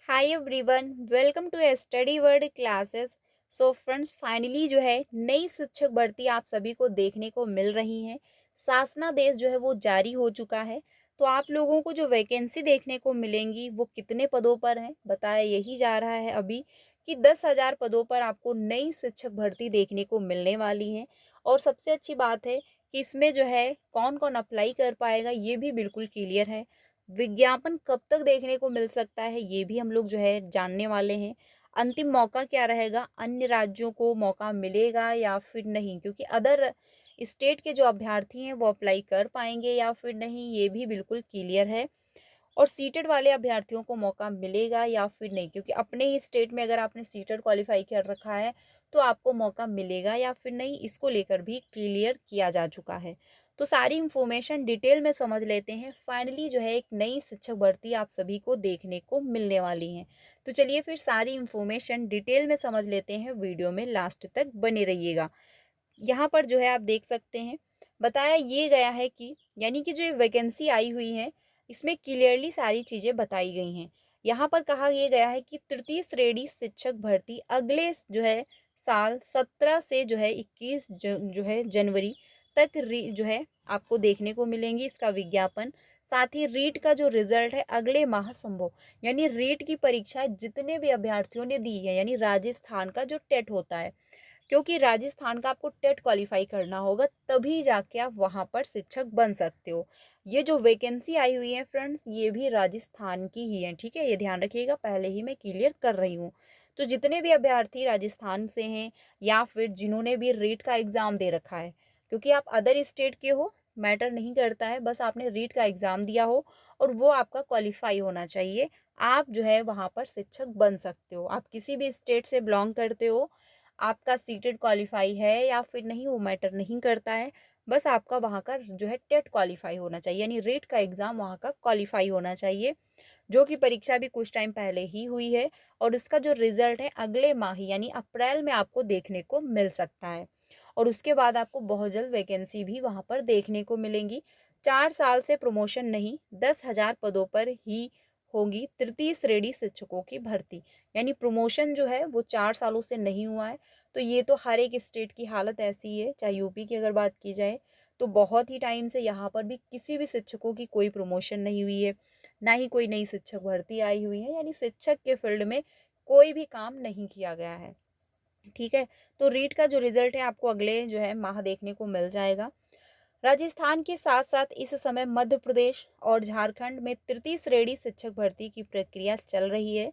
Hi everyone, welcome to study world classes. So friends, finally जो है नई शिक्षक भर्ती आप सभी को देखने को मिल रही है। शासनादेश जो है वो जारी हो चुका है। तो आप लोगों को जो वैकेंसी देखने को मिलेंगी वो कितने पदों पर है बताया यही जा रहा है अभी कि 10,000 पदों पर आपको नई शिक्षक भर्ती देखने को मिलने वाली है। और सबसे अच्छी बात है कि इसमें जो है कौन कौन अप्लाई कर पाएगा ये भी बिल्कुल क्लियर है। विज्ञापन कब तक देखने को मिल सकता है ये भी हम लोग जो है जानने वाले हैं। अंतिम मौका क्या रहेगा, अन्य राज्यों को मौका मिलेगा या फिर नहीं, क्योंकि अदर स्टेट के जो अभ्यर्थी हैं वो अप्लाई कर पाएंगे या फिर नहीं ये भी बिल्कुल क्लियर है। और सीटेड वाले अभ्यर्थियों को मौका मिलेगा या फिर नहीं, क्योंकि अपने ही स्टेट में अगर आपने सीटेड क्वालिफाई कर रखा है तो आपको मौका मिलेगा या फिर नहीं, इसको लेकर भी क्लियर किया जा चुका है। तो सारी इंफॉर्मेशन डिटेल में समझ लेते हैं। फाइनली जो है एक नई शिक्षक भर्ती आप सभी को देखने को मिलने वाली है। तो चलिए फिर सारी इंफॉर्मेशन डिटेल में समझ लेते हैं, वीडियो में लास्ट तक बने रहिएगा। यहाँ पर जो है आप देख सकते हैं, बताया ये गया है कि यानी कि जो ये वैकेंसी आई हुई है इसमें क्लियरली सारी चीज़ें बताई गई हैं। यहाँ पर कहा ये गया है कि तृतीय श्रेणी शिक्षक भर्ती अगले जो है साल 17 से जो है 21 जो है जनवरी तक जो है आपको देखने को मिलेंगी इसका विज्ञापन। साथ ही रीट का जो रिजल्ट है अगले माह संभव, यानी रीट की परीक्षा जितने भी अभ्यर्थियों ने दी है, यानी राजस्थान का जो टेट होता है, क्योंकि राजस्थान का आपको टेट क्वालिफाई करना होगा तभी जाके आप वहाँ पर शिक्षक बन सकते हो। ये जो वैकेंसी आई हुई है फ्रेंड्स ये भी राजस्थान की ही है, ठीक है, ये ध्यान रखिएगा, पहले ही मैं क्लियर कर रही हूँ। तो जितने भी अभ्यर्थी राजस्थान से हैं या फिर जिन्होंने भी रीट का एग्ज़ाम दे रखा है, क्योंकि आप अदर स्टेट के हो मैटर नहीं करता है, बस आपने रीट का एग्ज़ाम दिया हो और वो आपका क्वालिफाई होना चाहिए, आप जो है वहाँ पर शिक्षक बन सकते हो। आप किसी भी स्टेट से बिलोंग करते हो, आपका सीटेड क्वालिफाई है या फिर नहीं वो मैटर नहीं करता है, बस आपका वहाँ का जो है टेट क्वालिफाई होना चाहिए, यानी रीट का एग्ज़ाम वहाँ का क्वालिफाई होना चाहिए, जो कि परीक्षा भी कुछ टाइम पहले ही हुई है। और उसका जो रिजल्ट है अगले माह ही यानी अप्रैल में आपको देखने को मिल सकता है। और उसके बाद आपको बहुत जल्द वैकेंसी भी वहाँ पर देखने को मिलेंगी। 4 साल से प्रमोशन नहीं, 10,000 पदों पर ही होगी तृतीय श्रेणी शिक्षकों की भर्ती, यानी प्रमोशन जो है वो 4 सालों से नहीं हुआ है। तो ये तो हर एक स्टेट की हालत ऐसी है, चाहे यूपी की अगर बात की जाए तो बहुत ही टाइम से यहाँ पर भी किसी भी शिक्षकों की कोई प्रमोशन नहीं हुई है, ना ही कोई नई शिक्षक भर्ती आई हुई है, यानी शिक्षक के फील्ड में कोई भी काम नहीं किया गया है। ठीक है, तो रीट का जो रिजल्ट है आपको अगले जो है माह देखने को मिल जाएगा। राजस्थान के साथ साथ इस समय मध्य प्रदेश और झारखंड में तृतीय श्रेणी शिक्षक भर्ती की प्रक्रिया चल रही है,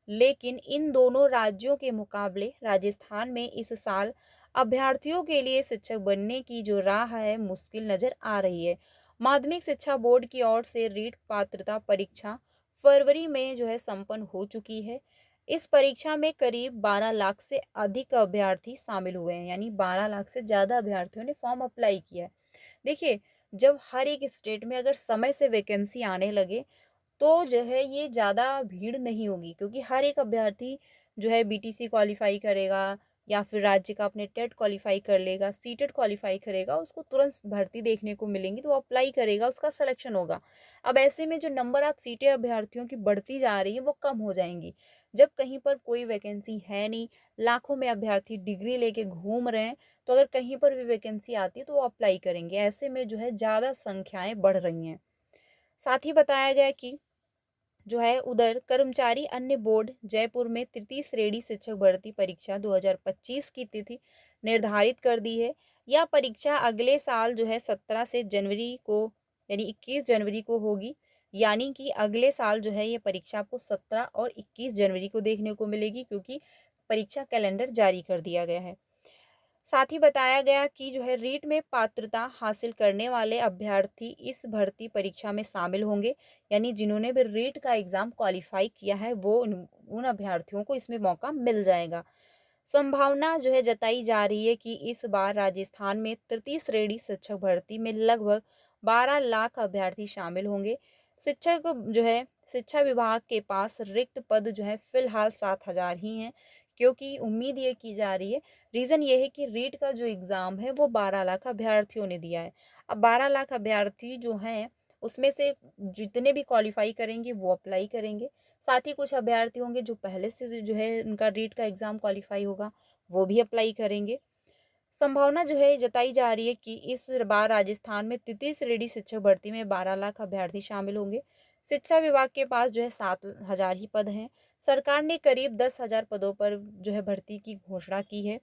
लेकिन इन दोनों राज्यों के मुकाबले राजस्थान में इस साल अभ्यर्थियों के लिए शिक्षक बनने की जो राह है मुश्किल नजर आ रही है। माध्यमिक शिक्षा बोर्ड की ओर से रीट पात्रता परीक्षा फरवरी में जो है संपन्न हो चुकी है। इस परीक्षा में करीब 12 लाख से अधिक अभ्यर्थी शामिल हुए हैं, यानी 12 लाख से ज़्यादा अभ्यर्थियों ने फॉर्म अप्लाई किया है। देखिए, जब हर एक स्टेट में अगर समय से वैकेंसी आने लगे तो जो है ये ज़्यादा भीड़ नहीं होगी, क्योंकि हर एक अभ्यर्थी जो है बीटीसी क्वालिफाई करेगा या फिर राज्य का अपने टेट क्वालिफाई कर लेगा, सीटेट क्वालिफाई करेगा, उसको तुरंत भर्ती देखने को मिलेंगी तो वो अप्लाई करेगा, उसका सिलेक्शन होगा। अब ऐसे में जो नंबर ऑफ सीटें अभ्यर्थियों की बढ़ती जा रही है वो कम हो जाएंगी। जब कहीं पर कोई वैकेंसी है नहीं, लाखों में अभ्यर्थी डिग्री लेके घूम रहे हैं, तो अगर कहीं पर भी वैकेंसी आती है तो वो अप्लाई करेंगे, ऐसे में जो है ज़्यादा संख्याएं बढ़ रही हैं। साथ ही बताया गया कि जो है उधर कर्मचारी अन्य बोर्ड जयपुर में तृतीय श्रेणी शिक्षक भर्ती परीक्षा 2025 की तिथि निर्धारित कर दी है। यह परीक्षा अगले साल जो है 17 से जनवरी को यानी 21 जनवरी को होगी, यानी कि अगले साल जो है ये परीक्षा आपको 17 और 21 जनवरी को देखने को मिलेगी, क्योंकि परीक्षा कैलेंडर जारी कर दिया गया है। साथ ही बताया गया कि जो है रीट में पात्रता हासिल करने वाले अभ्यर्थी इस भर्ती परीक्षा में शामिल होंगे, यानी जिन्होंने भी रीट का एग्ज़ाम क्वालिफाई किया है वो उन अभ्यर्थियों को इसमें मौका मिल जाएगा। संभावना जो है जताई जा रही है कि इस बार राजस्थान में तृतीय श्रेणी शिक्षक भर्ती में लगभग 12 लाख अभ्यर्थी शामिल होंगे। शिक्षक जो है शिक्षा विभाग के पास रिक्त पद जो है फिलहाल 7,000 ही हैं, क्योंकि उम्मीद ये की जा रही है, रीज़न ये है कि रीट का जो एग्ज़ाम है वो 12 लाख अभ्यर्थियों ने दिया है। अब 12 लाख अभ्यर्थी जो हैं उसमें से जितने भी क्वालिफाई करेंगे वो अप्लाई करेंगे, साथ ही कुछ अभ्यर्थी होंगे जो पहले से जो है उनका रीट का एग्ज़ाम क्वालिफ़ाई होगा, वो भी अप्लाई करेंगे। संभावना जो है जताई जा रही है कि इस बार राजस्थान में तृतीय श्रेणी शिक्षक भर्ती में 12 लाख अभ्यर्थी शामिल होंगे। शिक्षा विभाग के पास जो है 7,000 ही पद हैं। सरकार ने करीब 10,000 पदों पर जो है भर्ती की घोषणा की है।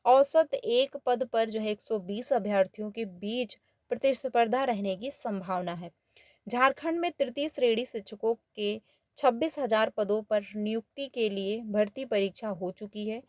औसत एक पद पर जो है 120 अभ्यर्थियों के बीच प्रतिस्पर्धा रहने की संभावना है। झारखंड में तृतीय श्रेणी शिक्षकों के 26,000 पदों पर नियुक्ति के लिए भर्ती परीक्षा हो चुकी है।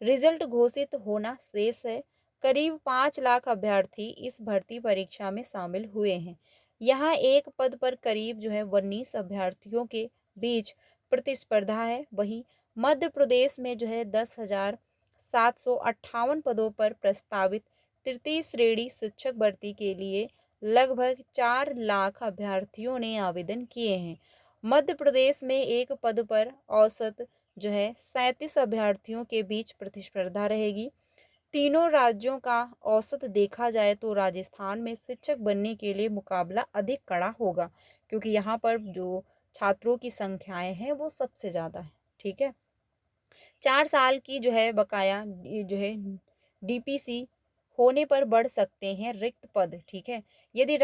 रिजल्ट घोषित होना शेष है। करीब 5 लाख अभ्यर्थी इस भर्ती परीक्षा में शामिल हुए हैं। यहाँ एक पद पर करीब जो है 19 अभ्यर्थियों के बीच प्रतिस्पर्धा है। वहीं मध्य प्रदेश में जो है 10,758 पदों पर प्रस्तावित तृतीय श्रेणी शिक्षक भर्ती के लिए लगभग 4 लाख अभ्यर्थियों ने आवेदन किए हैं। मध्य प्रदेश में एक पद पर औसत जो है 37 अभ्यर्थियों के बीच प्रतिस्पर्धा रहेगी। तीनों राज्यों का औसत देखा जाए तो राजस्थान में शिक्षक बनने के लिए मुकाबला अधिक कड़ा होगा, क्योंकि यहाँ पर जो छात्रों की संख्याएं हैं वो सबसे ज़्यादा है। ठीक है। 4 साल की जो है बकाया जो है डीपीसी होने पर बढ़ सकते हैं रिक्त पद। ठीक है। यदि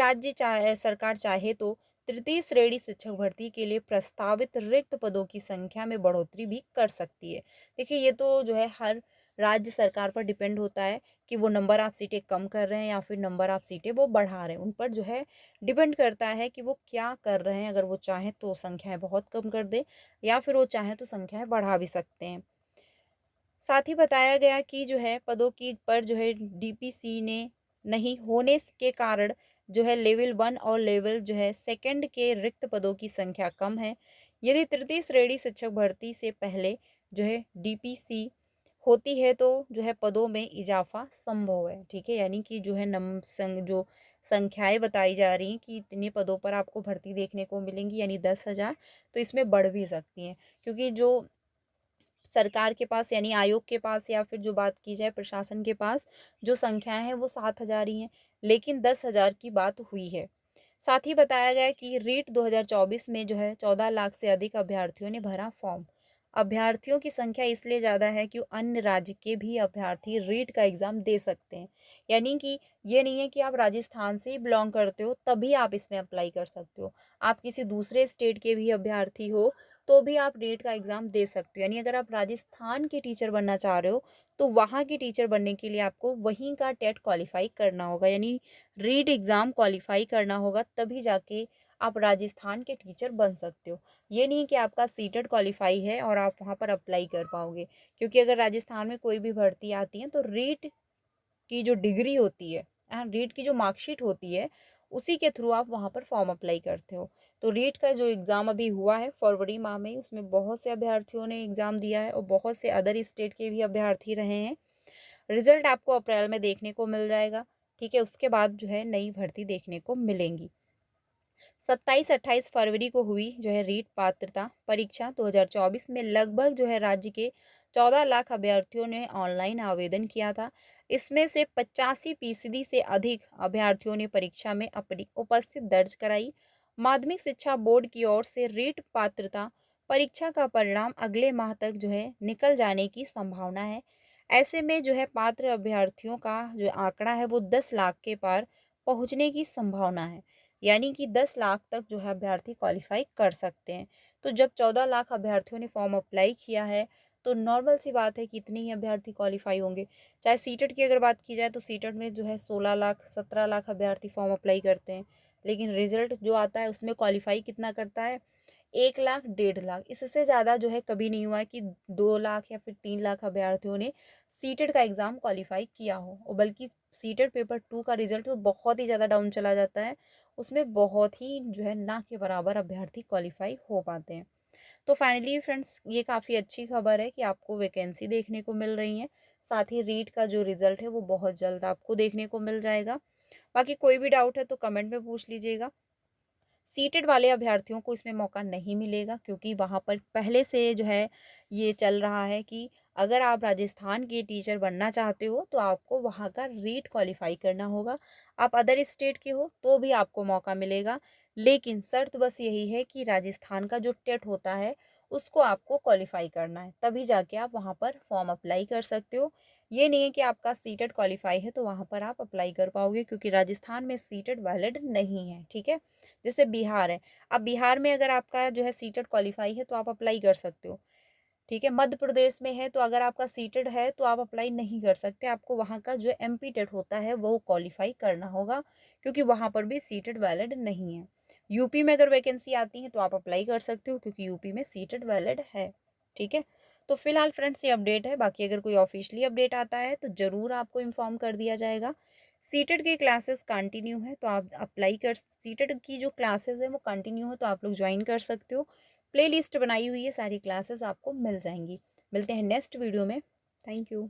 सरकार चाहे तो तृतीय श्रेणी शिक्षक भर्ती के लिए प्रस्तावित रिक्त पदों की संख्या में बढ़ोतरी भी कर सकती है। देखिए, ये तो जो है हर राज्य सरकार पर डिपेंड होता है कि वो नंबर ऑफ सीटें कम कर रहे हैं या फिर नंबर ऑफ सीटें वो बढ़ा रहे हैं। उन पर जो है डिपेंड करता है कि वो क्या कर रहे हैं। अगर वो चाहें तो संख्याएं बहुत कम कर दे, या फिर वो चाहें तो संख्याएं बढ़ा भी सकते हैं। साथ ही बताया गया कि जो है पदों की पर जो है डीपीसी ने नहीं होने के कारण जो है लेवल 1 और लेवल जो है सेकंड के रिक्त पदों की संख्या कम है। यदि तृतीय श्रेणी शिक्षक भर्ती से पहले जो है डीपीसी होती है तो जो है पदों में इजाफा संभव है। ठीक है। यानी कि जो है जो संख्याएं बताई जा रही हैं कि इतने पदों पर आपको भर्ती देखने को मिलेंगी, यानी 10,000, तो इसमें बढ़ भी सकती हैं, क्योंकि जो सरकार के पास यानी आयोग के पास या फिर जो बात की जाए प्रशासन के पास जो संख्याएं हैं वो 7,000 ही हैं, लेकिन 10,000 की बात हुई है। साथ ही बताया गया कि रीट 2024 में जो है 14 लाख से अधिक अभ्यर्थियों ने भरा फॉर्म। अभ्यर्थियों की संख्या इसलिए ज़्यादा है कि अन्य राज्य के भी अभ्यर्थी रीट का एग्ज़ाम दे सकते हैं। यानी कि ये नहीं है कि आप राजस्थान से ही बिलोंग करते हो तभी आप इसमें अप्लाई कर सकते हो। आप किसी दूसरे स्टेट के भी अभ्यर्थी हो तो भी आप रीट का एग्ज़ाम दे सकते हो। यानी अगर आप राजस्थान के टीचर बनना चाह रहे हो तो वहाँ के टीचर बनने के लिए आपको वहीं का टेट क्वालिफाई करना होगा, यानी रीट एग्ज़ाम क्वालिफाई करना होगा, तभी जाके आप राजस्थान के टीचर बन सकते हो। ये नहीं कि आपका सीटेट क्वालिफाई है और आप वहाँ पर अप्लाई कर पाओगे, क्योंकि अगर राजस्थान में कोई भी भर्ती आती है तो रीट की जो डिग्री होती है, रीट की जो मार्कशीट होती है, उसी के थ्रू आप वहाँ पर फॉर्म अप्लाई करते हो। तो रीट का जो एग्ज़ाम अभी हुआ है फरवरी माह में, उसमें बहुत से अभ्यर्थियों ने एग्ज़ाम दिया है और बहुत से अदर स्टेट के भी अभ्यर्थी रहे हैं। रिजल्ट आपको अप्रैल में देखने को मिल जाएगा। ठीक है। उसके बाद जो है नई भर्ती देखने को मिलेंगी। 27-28 फरवरी को हुई जो है रीट पात्रता परीक्षा 2024 में लगभग जो है राज्य के 14 लाख अभ्यर्थियों ने ऑनलाइन आवेदन किया था। इसमें से 85% से अधिक अभ्यर्थियों ने परीक्षा में अपनी उपस्थिति दर्ज कराई। माध्यमिक शिक्षा बोर्ड की ओर से रीट पात्रता परीक्षा का परिणाम अगले माह तक जो है निकल जाने की संभावना है। ऐसे में जो है पात्र अभ्यर्थियों का जो आंकड़ा है वो 10 लाख के पार पहुंचने की संभावना है। यानी कि 10 लाख तक जो है अभ्यर्थी क्वालिफाई कर सकते हैं। तो जब 14 लाख अभ्यर्थियों ने फॉर्म अप्लाई किया है तो नॉर्मल सी बात है कि इतने ही अभ्यर्थी क्वालिफाई होंगे। चाहे सीटेट की अगर बात की जाए तो सीटेट में जो है 16 लाख 17 लाख अभ्यर्थी फॉर्म अप्लाई करते हैं, लेकिन रिजल्ट जो आता है उसमें क्वालिफाई कितना करता है, 1 लाख 1.5 लाख। इससे ज़्यादा जो है कभी नहीं हुआ है कि 2 लाख या फिर 3 लाख अभ्यर्थियों ने सीटेट का एग्ज़ाम क्वालिफाई किया हो। और बल्कि सीटेट पेपर 2 का रिजल्ट तो बहुत ही ज़्यादा डाउन चला जाता है। उसमें बहुत ही जो है ना के बराबर अभ्यर्थी क्वालिफाई हो पाते हैं। तो फाइनली फ्रेंड्स, ये काफ़ी अच्छी खबर है कि आपको वैकेंसी देखने को मिल रही है। साथ ही रीट का जो रिजल्ट है वो बहुत जल्द आपको देखने को मिल जाएगा। बाकी कोई भी डाउट है तो कमेंट में पूछ लीजिएगा। सीटेड वाले अभ्यर्थियों को इसमें मौका नहीं मिलेगा, क्योंकि वहाँ पर पहले से जो है ये चल रहा है कि अगर आप राजस्थान के टीचर बनना चाहते हो तो आपको वहाँ का रीट क्वालिफाई करना होगा। आप अदर स्टेट के हो तो भी आपको मौका मिलेगा, लेकिन शर्त बस यही है कि राजस्थान का जो टेट होता है उसको आपको क्वालिफ़ाई करना है, तभी जाके आप वहाँ पर फॉर्म अप्लाई कर सकते हो। ये नहीं है कि आपका सीटेट क्वालिफ़ाई है तो वहाँ पर आप अप्लाई कर पाओगे, क्योंकि राजस्थान में सीटेट वैलिड नहीं है, ठीक है? जैसे बिहार है, अब बिहार में अगर आपका जो है सीटेट क्वालिफ़ाई है तो आप अप्लाई कर सकते हो, ठीक है? मध्य प्रदेश में है तो अगर आपका सीटेड है तो आप अप्लाई नहीं कर सकते, आपको वहाँ का जो एमपी टेट होता है वो क्वालिफ़ाई करना होगा, क्योंकि वहाँ पर भी सीटेड वैलिड नहीं है। यूपी में अगर वैकेंसी आती है तो आप अप्लाई कर सकते हो, क्योंकि यूपी में सीटेड वैलिड है, ठीक है? तो फिलहाल फ्रेंड्स ये अपडेट है, बाकी अगर कोई ऑफिशियली अपडेट आता है तो ज़रूर आपको इन्फॉर्म कर दिया जाएगा। सीटेड की क्लासेस कंटिन्यू है तो आप अप्लाई कर, सीटेड की जो क्लासेस है वो कंटिन्यू है तो आप लोग ज्वाइन कर सकते हो। प्लेलिस्ट बनाई हुई है, सारी क्लासेस आपको मिल जाएंगी। मिलते हैं नेक्स्ट वीडियो में। Thank you.